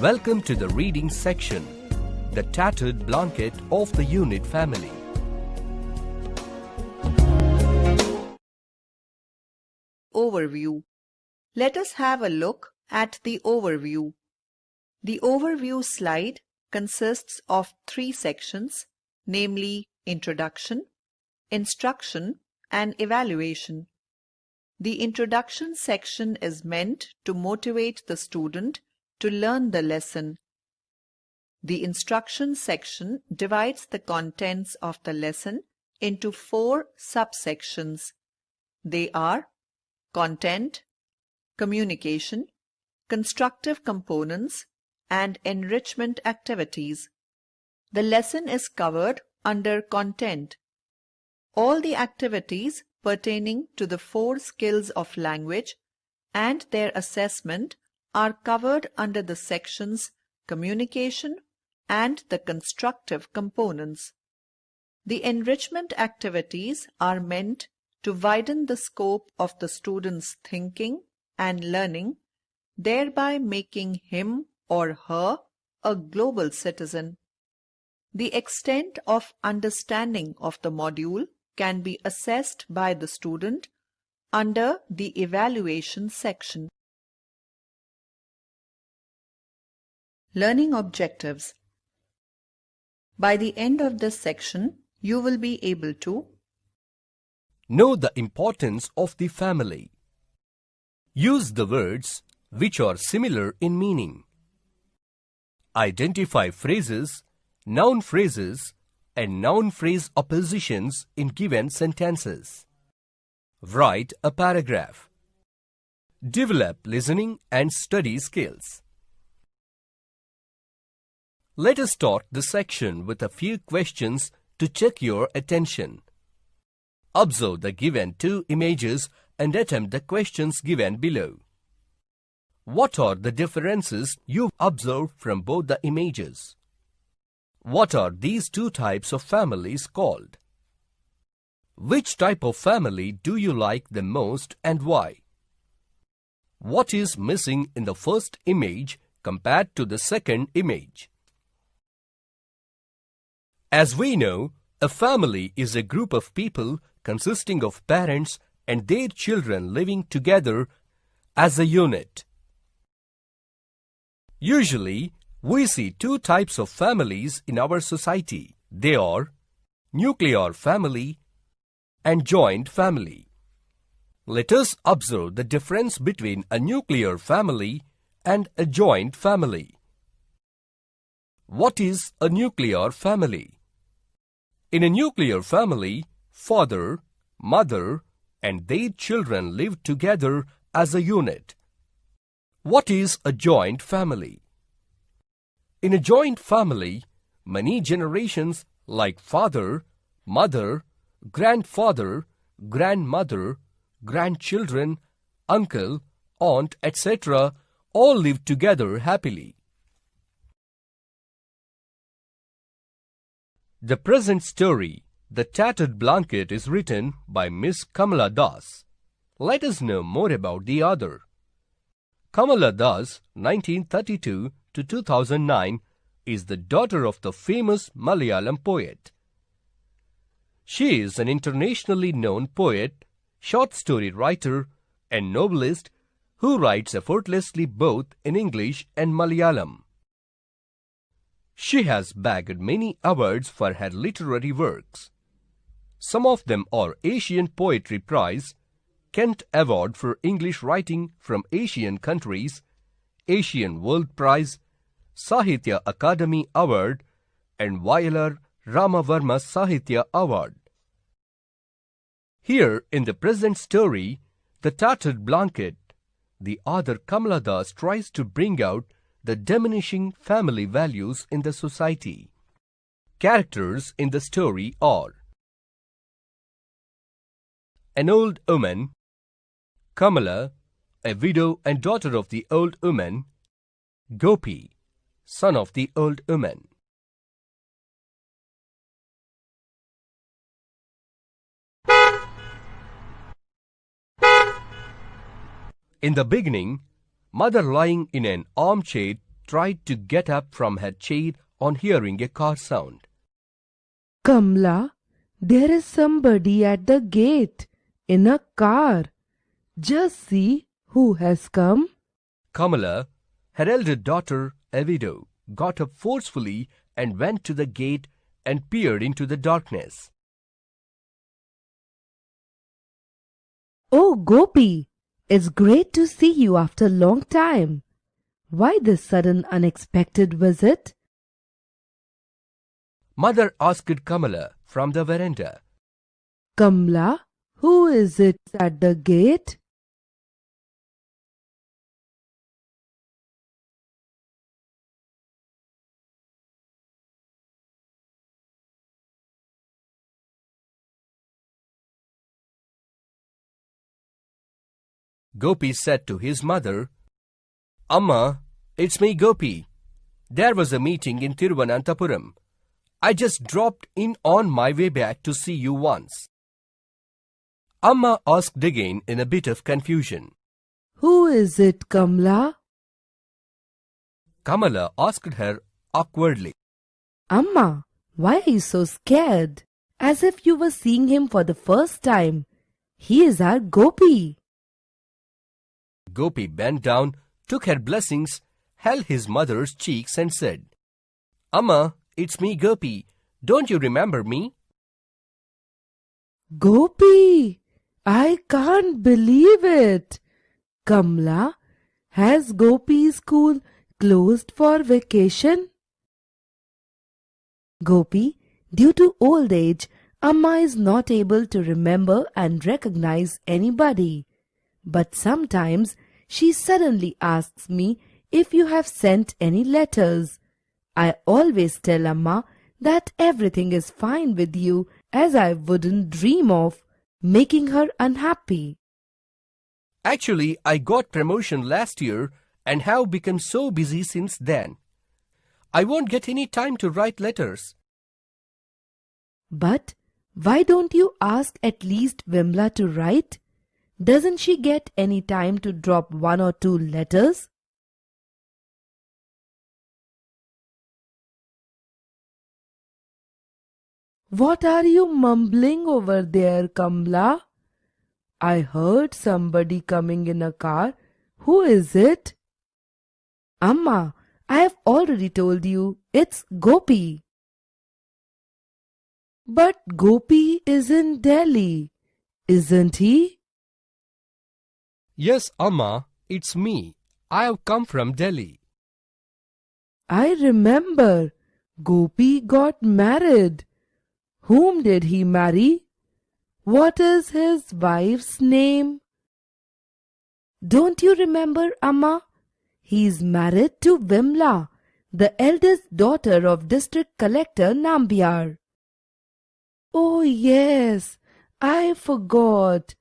Welcome to the reading section, The Tattered Blanket of the Unit Family. Overview. Let us have a look at the overview. The overview slide consists of 3 sections, namely Introduction, Instruction, and Evaluation. The Introduction section is meant to motivate the student to learn the lesson. The Instruction section divides the contents of the lesson into 4 subsections. They are Content, Communication, Constructive Components, and Enrichment Activities. The lesson is covered under Content. All the activities pertaining to the 4 skills of language and their assessment are covered under the sections Communication and the Constructive Components. The enrichment activities are meant to widen the scope of the student's thinking and learning, thereby making him or her a global citizen. The extent of understanding of the module can be assessed by the student under the Evaluation section. Learning Objectives. By the end of this section, you will be able to know the importance of the family. Use the words which are similar in meaning. Identify phrases, noun phrases, and noun phrase oppositions in given sentences. Write a paragraph. Develop listening and study skills. Let us start the section with a few questions to check your attention. Observe the given 2 images and attempt the questions given below. What are the differences you observe from both the images? What are these 2 types of families called? Which type of family do you like the most and why? What is missing in the first image compared to the second image? As we know, a family is a group of people consisting of parents and their children living together as a unit. Usually, we see 2 types of families in our society. They are nuclear family and joint family. Let us observe the difference between a nuclear family and a joint family. What is a nuclear family? In a nuclear family, father, mother, and their children live together as a unit. What is a joint family? In a joint family, many generations like father, mother, grandfather, grandmother, grandchildren, uncle, aunt, etc. all live together happily. The present story, The Tattered Blanket, is written by Miss Kamala Das. Let us know more about the author. Kamala Das, 1932 to 2009, is the daughter of the famous Malayalam poet. She is an internationally known poet, short story writer, and novelist who writes effortlessly both in English and Malayalam. She has bagged many awards for her literary works. Some of them are Asian Poetry Prize, Kent Award for English Writing from Asian Countries, Asian World Prize, Sahitya Akademi Award, and Vayalar Ramavarma Sahitya Award. Here in the present story, The Tattered Blanket, the author Kamala Das tries to bring out the diminishing family values in the society. Characters in the story are an old woman, Kamala, a widow and daughter of the old woman, Gopi, son of the old woman. In the beginning, mother lying in an armchair tried to get up from her chair on hearing a car sound. Kamla, there is somebody at the gate in a car. Just see who has come. Kamala, her elder daughter, a widow, got up forcefully and went to the gate and peered into the darkness. Oh, Gopi, it's great to see you after a long time. Why this sudden unexpected visit? Mother asked Kamala from the veranda. Kamla, who is it at the gate? Gopi said to his mother, Amma, it's me Gopi. There was a meeting in Thiruvananthapuram. I just dropped in on my way back to see you once. Amma asked again in a bit of confusion. Who is it, Kamla? Kamala asked her awkwardly. Amma, why are you so scared? As if you were seeing him for the first time. He is our Gopi. Gopi bent down, took her blessings, held his mother's cheeks and said, Amma, it's me Gopi. Don't you remember me? Gopi, I can't believe it. Kamla, has Gopi's school closed for vacation? Gopi, due to old age, Amma is not able to remember and recognize anybody. But sometimes she suddenly asks me if you have sent any letters. I always tell Amma that everything is fine with you, as I wouldn't dream of making her unhappy. Actually, I got promotion last year and have become so busy since then. I won't get any time to write letters. But why don't you ask at least Vimla to write? Doesn't she get any time to drop 1 or 2 letters? What are you mumbling over there, Kamla? I heard somebody coming in a car. Who is it? Amma, I have already told you, it's Gopi. But Gopi is in Delhi, isn't he? Yes, Amma, it's me. I have come from Delhi. I remember. Gopi got married. Whom did he marry? What is his wife's name? Don't you remember, Amma? He is married to Vimla, the eldest daughter of District Collector Nambiar. Oh yes, I forgot.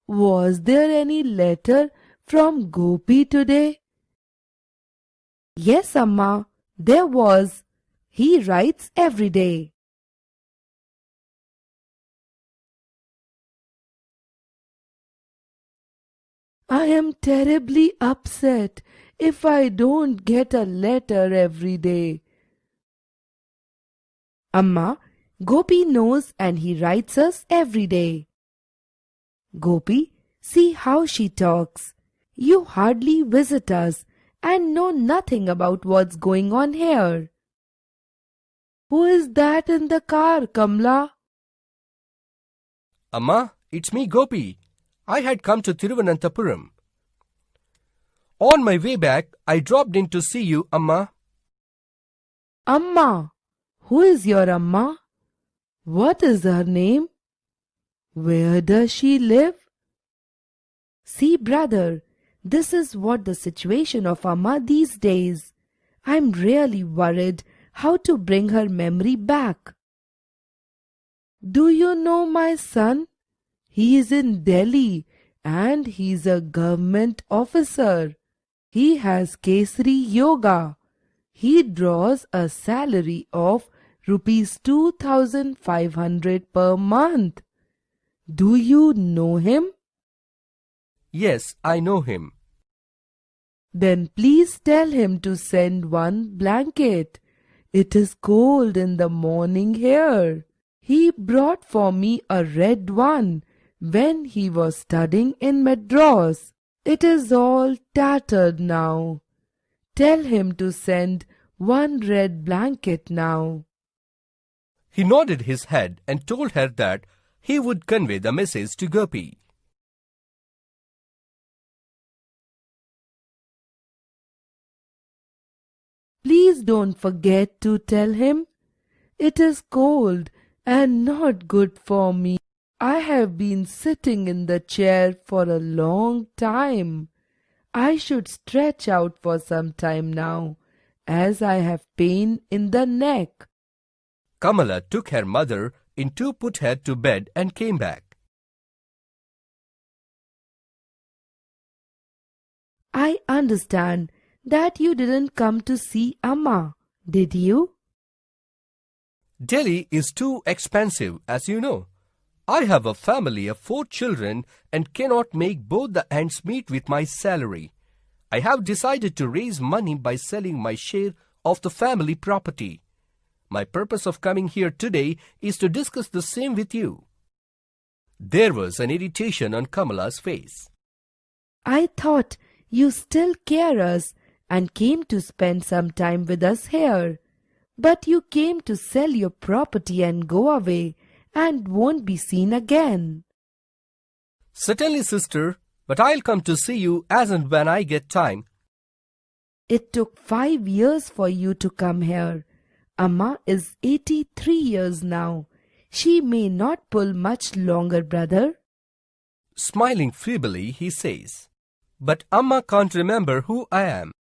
Was there any letter from Gopi today? Yes, Amma, there was. He writes every day. I am terribly upset if I don't get a letter every day. Amma, Gopi knows and he writes us every day. Gopi, see how she talks. You hardly visit us and know nothing about what's going on here. Who is that in the car, Kamla? Amma, it's me Gopi. I had come to Thiruvananthapuram. On my way back, I dropped in to see you, Amma. Amma. Who is your Amma? What is her name? Where does she live? See, brother, this is what the situation of Amma these days. I'm really worried how to bring her memory back. Do you know my son? He is in Delhi and he's a government officer. He has Kesari Yoga. He draws a salary of rupees 2,500 per month. Do you know him? Yes, I know him. Then please tell him to send one blanket. It is cold in the morning here. He brought for me a red one when he was studying in Madras. It is all tattered now. Tell him to send one red blanket now. He nodded his head and told her that he would convey the message to Gopi. Please don't forget to tell him. It is cold and not good for me. I have been sitting in the chair for a long time. I should stretch out for some time now, as I have pain in the neck. Kamala took her mother in to put her to bed and came back. I understand that you didn't come to see Amma, did you? Delhi is too expensive, as you know. I have a family of 4 children and cannot make both the ends meet with my salary. I have decided to raise money by selling my share of the family property. My purpose of coming here today is to discuss the same with you. There was an irritation on Kamala's face. I thought you still care us and came to spend some time with us here. But you came to sell your property and go away and won't be seen again. Certainly, sister, but I'll come to see you as and when I get time. It took 5 years for you to come here. Amma is 83 years now. She may not pull much longer, brother. Smiling feebly, he says, "But Amma can't remember who I am."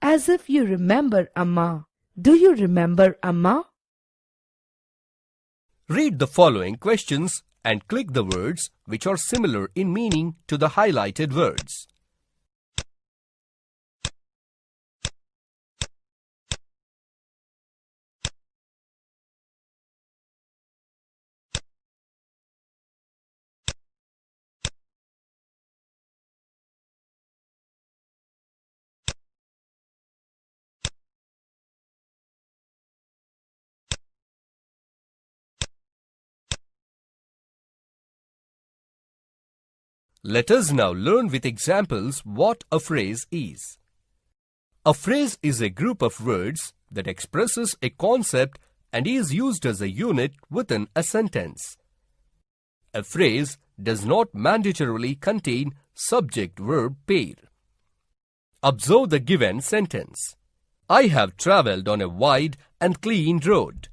As if you remember Amma. Do you remember Amma? Read the following questions and click the words which are similar in meaning to the highlighted words. Let us now learn with examples what a phrase is. A phrase is a group of words that expresses a concept and is used as a unit within a sentence. A phrase does not mandatorily contain subject-verb pair. Observe the given sentence. I have travelled on a wide and clean road.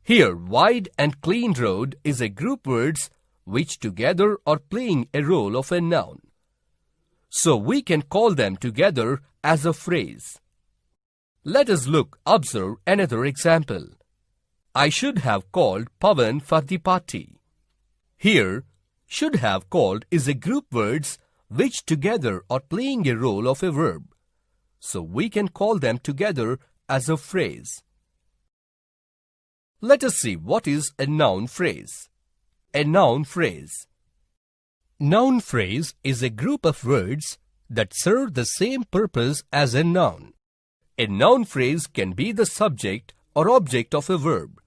Here, wide and clean road is a group words which together are playing a role of a noun. So we can call them together as a phrase. Let us observe another example. I should have called Pavan for the party. Here, should have called is a group words which together are playing a role of a verb. So we can call them together as a phrase. Let us see what is a noun phrase. A noun phrase. Noun phrase is a group of words that serve the same purpose as a noun. A noun phrase can be the subject or object of a verb.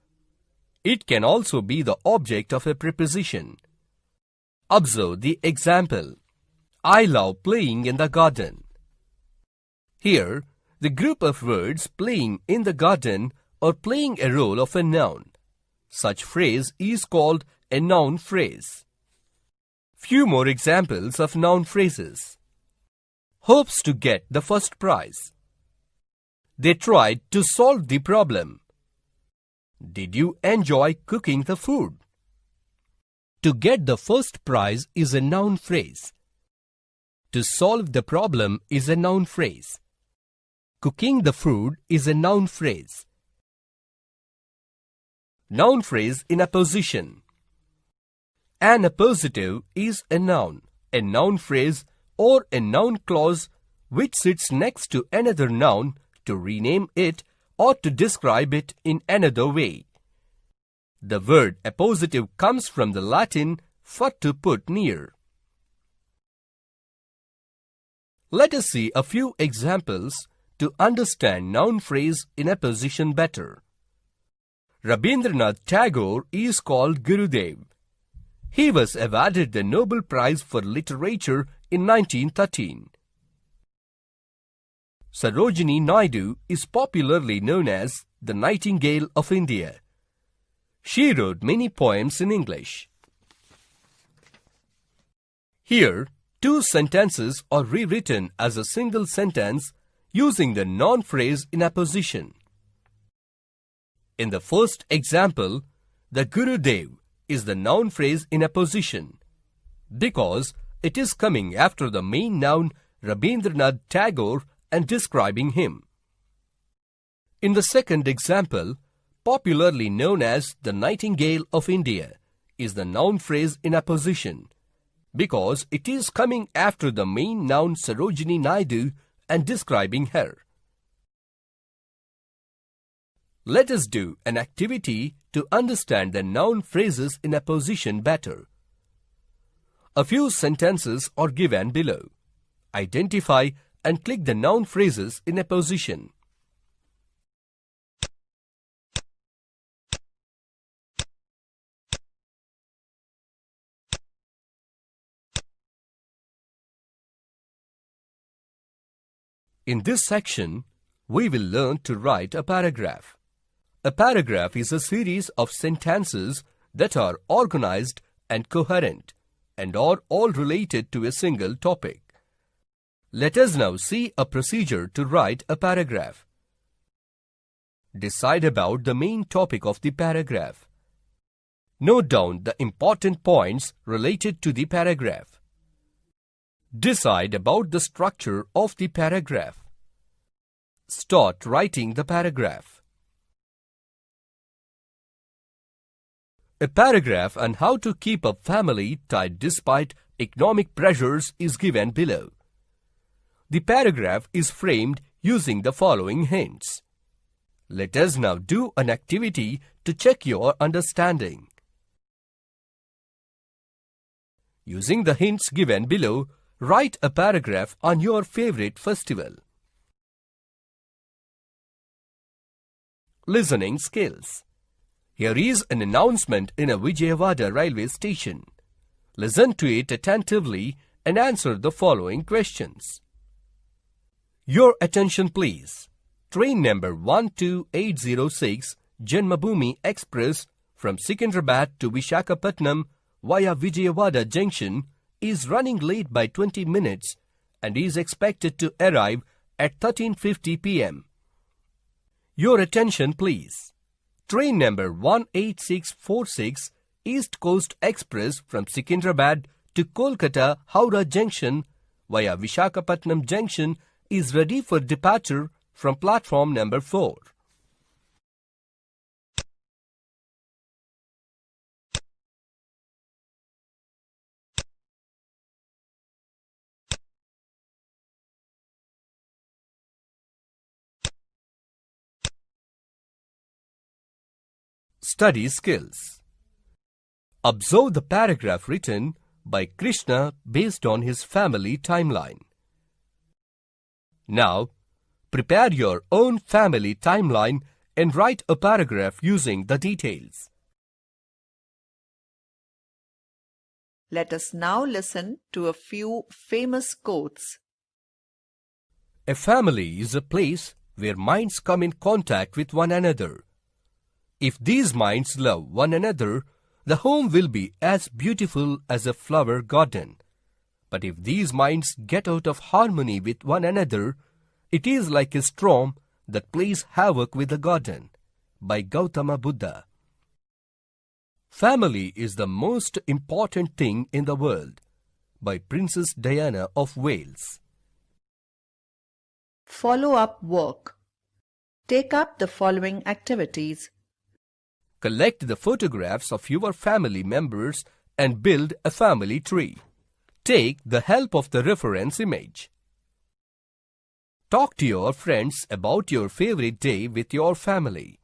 It can also be the object of a preposition. Observe the example. I love playing in the garden. Here, the group of words playing in the garden are playing a role of a noun. Such phrase is called a noun phrase. Few more examples of noun phrases. Hopes to get the first prize. They tried to solve the problem. Did you enjoy cooking the food? To get the first prize is a noun phrase. To solve the problem is a noun phrase. Cooking the food is a noun phrase. Noun phrase in apposition. An appositive is a noun phrase or a noun clause which sits next to another noun to rename it or to describe it in another way. The word appositive comes from the Latin for to put near. Let us see a few examples to understand noun phrase in a position better. Rabindranath Tagore is called Gurudev. He was awarded the Nobel Prize for Literature in 1913. Sarojini Naidu is popularly known as the Nightingale of India. She wrote many poems in English. Here, two sentences are rewritten as a single sentence using the noun phrase in apposition. In the first example, the Gurudev is the noun phrase in apposition because it is coming after the main noun Rabindranath Tagore and describing him. In the second example, popularly known as the Nightingale of India is the noun phrase in apposition because it is coming after the main noun Sarojini Naidu and describing her. Let us do an activity to understand the noun phrases in apposition better. A few sentences are given below. Identify and click the noun phrases in apposition. In this section, we will learn to write a paragraph. A paragraph is a series of sentences that are organized and coherent and are all related to a single topic. Let us now see a procedure to write a paragraph. Decide about the main topic of the paragraph. Note down the important points related to the paragraph. Decide about the structure of the paragraph. Start writing the paragraph. A paragraph on how to keep a family tight despite economic pressures is given below. The paragraph is framed using the following hints. Let us now do an activity to check your understanding. Using the hints given below, write a paragraph on your favorite festival. Listening skills. Here is an announcement in a Vijayawada railway station. Listen to it attentively and answer the following questions. Your attention please. Train number 12806 Janmabhoomi Express from Secunderabad to Visakhapatnam via Vijayawada Junction is running late by 20 minutes and is expected to arrive at 13:50 p.m. Your attention please. Train number 18646 East Coast Express from Secunderabad to Kolkata Howrah Junction via Visakhapatnam Junction is ready for departure from platform number 4. Study skills. Observe the paragraph written by Krishna based on his family timeline. Now, prepare your own family timeline and write a paragraph using the details. Let us now listen to a few famous quotes. A family is a place where minds come in contact with one another. If these minds love one another, the home will be as beautiful as a flower garden. But if these minds get out of harmony with one another, it is like a storm that plays havoc with the garden. By Gautama Buddha. Family is the most important thing in the world. By Princess Diana of Wales. Follow-up work. Take up the following activities. Collect the photographs of your family members and build a family tree. Take the help of the reference image. Talk to your friends about your favorite day with your family.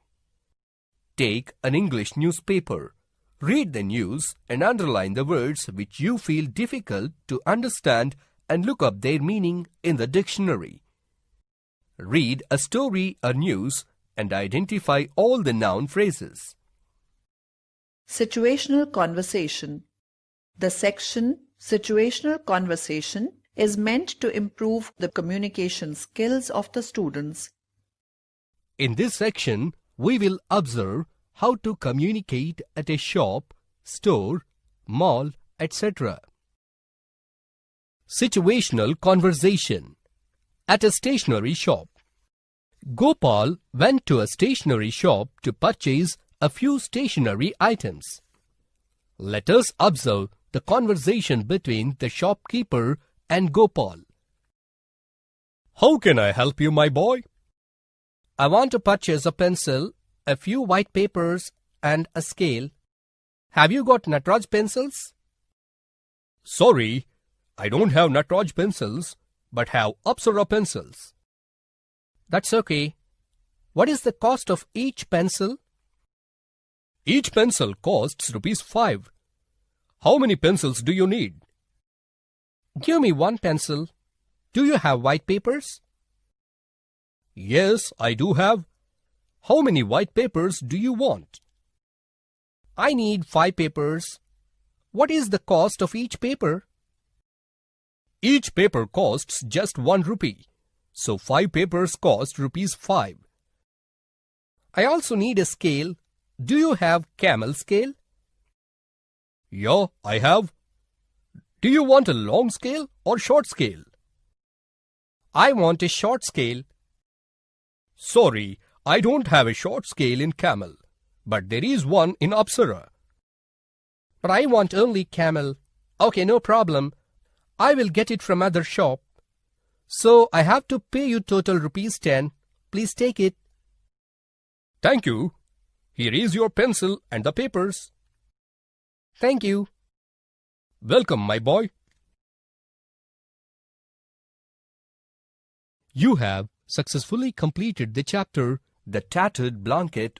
Take an English newspaper. Read the news and underline the words which you feel difficult to understand and look up their meaning in the dictionary. Read a story or news and identify all the noun phrases. Situational Conversation. The section Situational Conversation is meant to improve the communication skills of the students. In this section, we will observe how to communicate at a shop, store, mall, etc. Situational Conversation. At a stationery shop. Gopal went to a stationery shop to purchase a few stationery items. Let us observe the conversation between the shopkeeper and Gopal. How can I help you, my boy? I want to purchase a pencil, a few white papers and a scale. Have you got Natraj pencils? Sorry, I don't have Natraj pencils, but have Apsara pencils. That's okay. What is the cost of each pencil? Each pencil costs ₹5. How many pencils do you need? Give me one pencil. Do you have white papers? Yes, I do have. How many white papers do you want? I need 5 papers. What is the cost of each paper? Each paper costs just ₹1, so 5 papers cost ₹5. I also need a scale. Do you have camel scale? Yeah, I have. Do you want a long scale or short scale? I want a short scale. Sorry, I don't have a short scale in camel, but there is one in Apsara. But I want only camel. Okay, no problem. I will get it from other shop. So I have to pay you total ₹10. Please take it. Thank you. Here is your pencil and the papers. Thank you. Welcome, my boy. You have successfully completed the chapter The Tattered Blanket